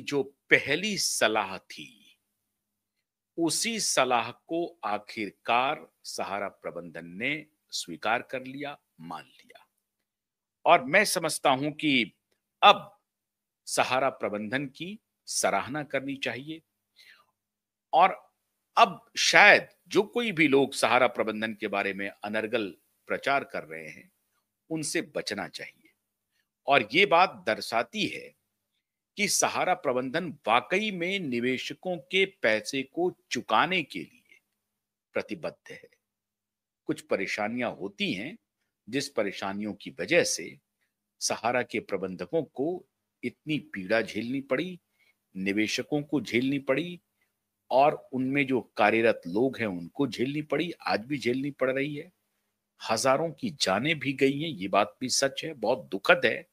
जो पहली सलाह थी, उसी सलाह को आखिरकार सहारा प्रबंधन ने स्वीकार कर लिया, मान लिया। और मैं समझता हूं कि अब सहारा प्रबंधन की सराहना करनी चाहिए और अब शायद जो कोई भी लोग सहारा प्रबंधन के बारे में अनर्गल प्रचार कर रहे हैं, उनसे बचना चाहिए। और ये बात दर्शाती है कि सहारा प्रबंधन वाकई में निवेशकों के पैसे को चुकाने के लिए प्रतिबद्ध है। कुछ परेशानियां होती हैं, जिस परेशानियों की वजह से सहारा के प्रबंधकों को इतनी पीड़ा झेलनी पड़ी, निवेशकों को झेलनी पड़ी और उनमें जो कार्यरत लोग हैं उनको झेलनी पड़ी, आज भी झेलनी पड़ रही है। हजारों की जानें भी गई हैं, ये बात भी सच है, बहुत दुखद है।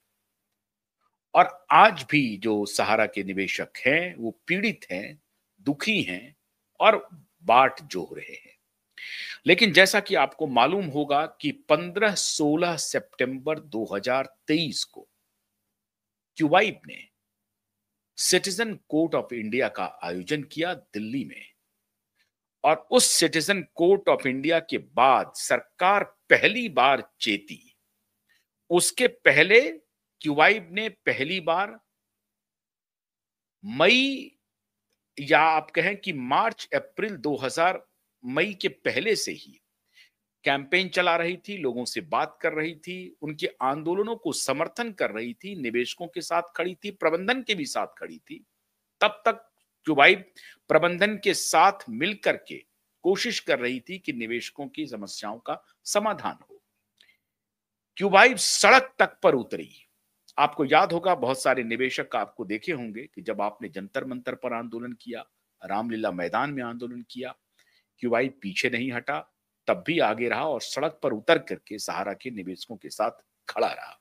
और आज भी जो सहारा के निवेशक हैं वो पीड़ित हैं, दुखी हैं और बाट जोह रहे हैं। लेकिन जैसा कि आपको मालूम होगा कि 15-16 सितंबर 2023 को क्यूबाइब ने सिटीजन कोर्ट ऑफ इंडिया का आयोजन किया दिल्ली में। और उस सिटीजन कोर्ट ऑफ इंडिया के बाद सरकार पहली बार चेती। उसके पहले क्यूबाइब ने पहली बार मई या आप कहें कि मार्च अप्रैल 2000 मई के पहले से ही कैंपेन चला रही थी, लोगों से बात कर रही थी, उनके आंदोलनों को समर्थन कर रही थी, निवेशकों के साथ खड़ी थी, प्रबंधन के भी साथ खड़ी थी। तब तक क्यूबाइब प्रबंधन के साथ मिलकर के कोशिश कर रही थी कि निवेशकों की समस्याओं का समाधान हो। क्यूबाइब सड़क तक पर उतरी। आपको याद होगा, बहुत सारे निवेशक आपको देखे होंगे कि जब आपने जंतर मंतर पर आंदोलन किया, रामलीला मैदान में आंदोलन किया, क्यूबाइब पीछे नहीं हटा, तब भी आगे रहा और सड़क पर उतर करके सहारा के निवेशकों के साथ खड़ा रहा।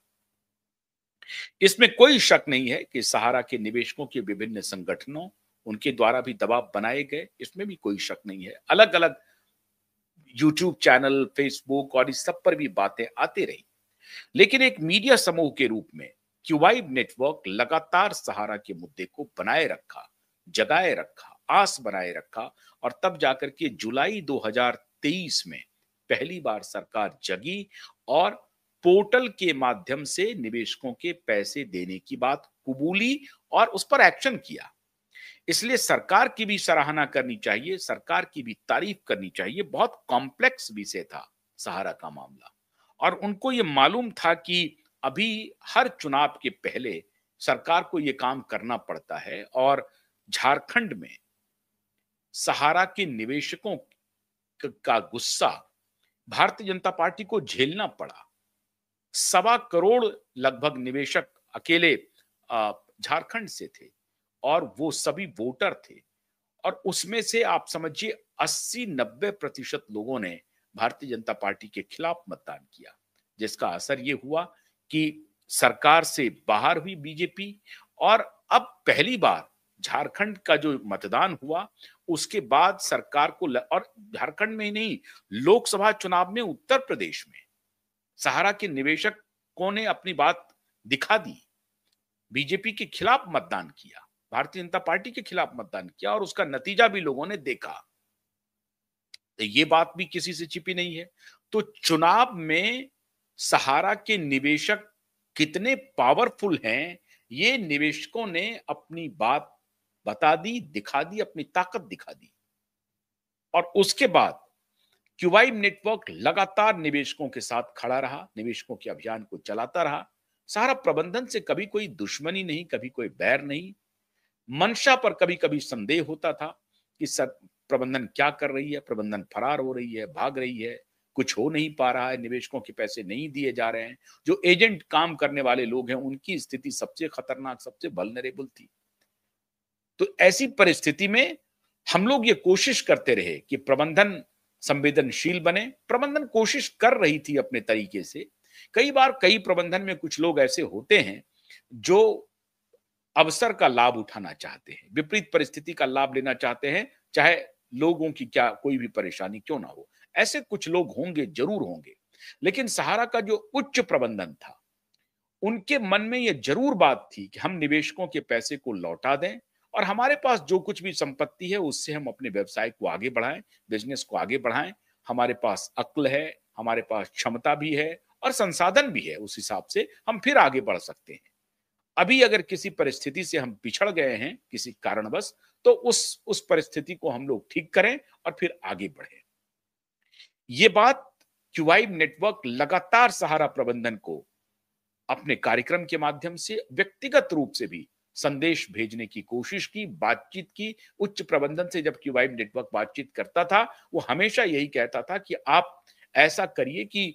इसमें कोई शक नहीं है कि सहारा के निवेशकों के विभिन्न संगठनों, उनके द्वारा भी दबाव बनाए गए, इसमें भी कोई शक नहीं है। अलग अलग यूट्यूब चैनल, फेसबुक और इस सब पर भी बातें आती रही। लेकिन एक मीडिया समूह के रूप में क्यूबाइब नेटवर्क लगातार सहारा के मुद्दे को बनाए रखा, जगाए रखा, आस बनाए रखा और तब जाकर के जुलाई 2023 में पहली बार सरकार जगी और पोर्टल के माध्यम से निवेशकों के पैसे देने की बात कबूली और उस पर एक्शन किया। इसलिए सरकार की भी सराहना करनी चाहिए, सरकार की भी तारीफ करनी चाहिए। बहुत कॉम्प्लेक्स विषय था सहारा का मामला और उनको ये मालूम था कि अभी हर चुनाव के पहले सरकार को ये काम करना पड़ता है और झारखंड में सहारा के निवेशकों का गुस्सा भारतीय जनता पार्टी को झेलना पड़ा। 1.25 करोड़ लगभग निवेशक अकेले झारखंड से थे और वो सभी वोटर थे और उसमें से आप समझिए 80-90% लोगों ने भारतीय जनता पार्टी के खिलाफ मतदान किया, जिसका असर ये हुआ कि सरकार से बाहर हुई बीजेपी। और अब पहली बार झारखंड का जो मतदान हुआ उसके बाद सरकार को और झारखंड में ही नहीं, लोकसभा चुनाव में उत्तर प्रदेश में सहारा के निवेशकों ने अपनी बात दिखा दी, बीजेपी के खिलाफ मतदान किया, भारतीय जनता पार्टी के खिलाफ मतदान किया और उसका नतीजा भी लोगों ने देखा। तो ये बात भी किसी से छिपी नहीं है। तो चुनाव में सहारा के निवेशक कितने पावरफुल हैं, ये निवेशकों ने अपनी बात बता दी, दिखा दी, अपनी ताकत दिखा दी। और उसके बाद क्यूबाइब नेटवर्क लगातार निवेशकों के साथ खड़ा रहा, निवेशकों के अभियान को चलाता रहा। सहारा प्रबंधन से कभी कोई दुश्मनी नहीं, कभी कोई बैर नहीं। मंशा पर कभी कभी संदेह होता था कि सर प्रबंधन क्या कर रही है, प्रबंधन फरार हो रही है, भाग रही है, कुछ हो नहीं पा रहा है, निवेशकों के पैसे नहीं दिए जा रहे हैं। जो एजेंट काम करने वाले लोग हैं उनकी स्थिति सबसे खतरनाक, सबसे वल्नरेबल थी। तो ऐसी परिस्थिति में हम लोग ये कोशिश करते रहे कि प्रबंधन संवेदनशील बने। प्रबंधन कोशिश कर रही थी अपने तरीके से। कई बार कई प्रबंधन में कुछ लोग ऐसे होते हैं जो अवसर का लाभ उठाना चाहते हैं, विपरीत परिस्थिति का लाभ लेना चाहते हैं, चाहे लोगों की क्या कोई भी परेशानी क्यों ना हो। ऐसे कुछ लोग होंगे, जरूर होंगे। लेकिन सहारा का जो उच्च प्रबंधन था उनके मन में ये जरूर बात थी कि हम निवेशकों के पैसे को लौटा दें और हमारे पास जो कुछ भी संपत्ति है उससे हम अपने व्यवसाय को आगे बढ़ाएं, बिजनेस को आगे बढ़ाएं। हमारे पास अक्ल है, हमारे पास क्षमता भी है और संसाधन भी है, उस हिसाब से हम फिर आगे बढ़ सकते हैं। अभी अगर किसी परिस्थिति से हम पिछड़ गए हैं किसी कारणवश, तो उस परिस्थिति को हम लोग ठीक करें और फिर आगे बढ़ें। ये बात क्यूवाइब नेटवर्क लगातार सहारा प्रबंधन को अपने कार्यक्रम के माध्यम से व्यक्तिगत रूप से भी संदेश भेजने की कोशिश की, बातचीत की। उच्च प्रबंधन से जब क्यूवाइब नेटवर्क बातचीत करता था, वो हमेशा यही कहता था कि आप ऐसा करिए कि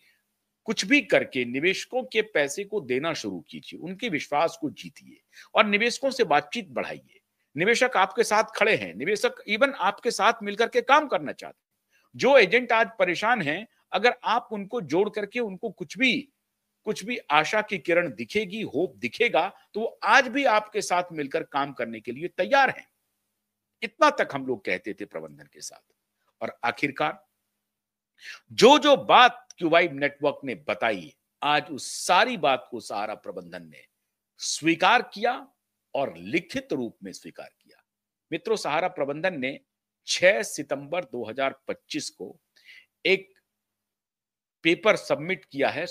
कुछ भी करके निवेशकों के पैसे को देना शुरू कीजिए, उनके विश्वास को जीतिए और निवेशकों से बातचीत बढ़ाइए। निवेशक आपके साथ खड़े हैं, निवेशक इवन आपके साथ मिलकर के काम करना चाहते हैं। जो एजेंट आज परेशान हैं, अगर आप उनको जोड़ करके उनको कुछ भी आशा की किरण दिखेगी, होप दिखेगा, तो वो आज भी आपके साथ मिलकर काम करने के लिए तैयार हैं। इतना तक हम लोग कहते थे प्रबंधन के साथ। और आखिरकार जो बात क्यूवाइब नेटवर्क ने बताई, आज उस सारी बात को सहारा प्रबंधन ने स्वीकार किया और लिखित रूप में स्वीकार किया। मित्रों, सहारा प्रबंधन ने 6 सितंबर 2025 को एक पेपर सबमिट किया है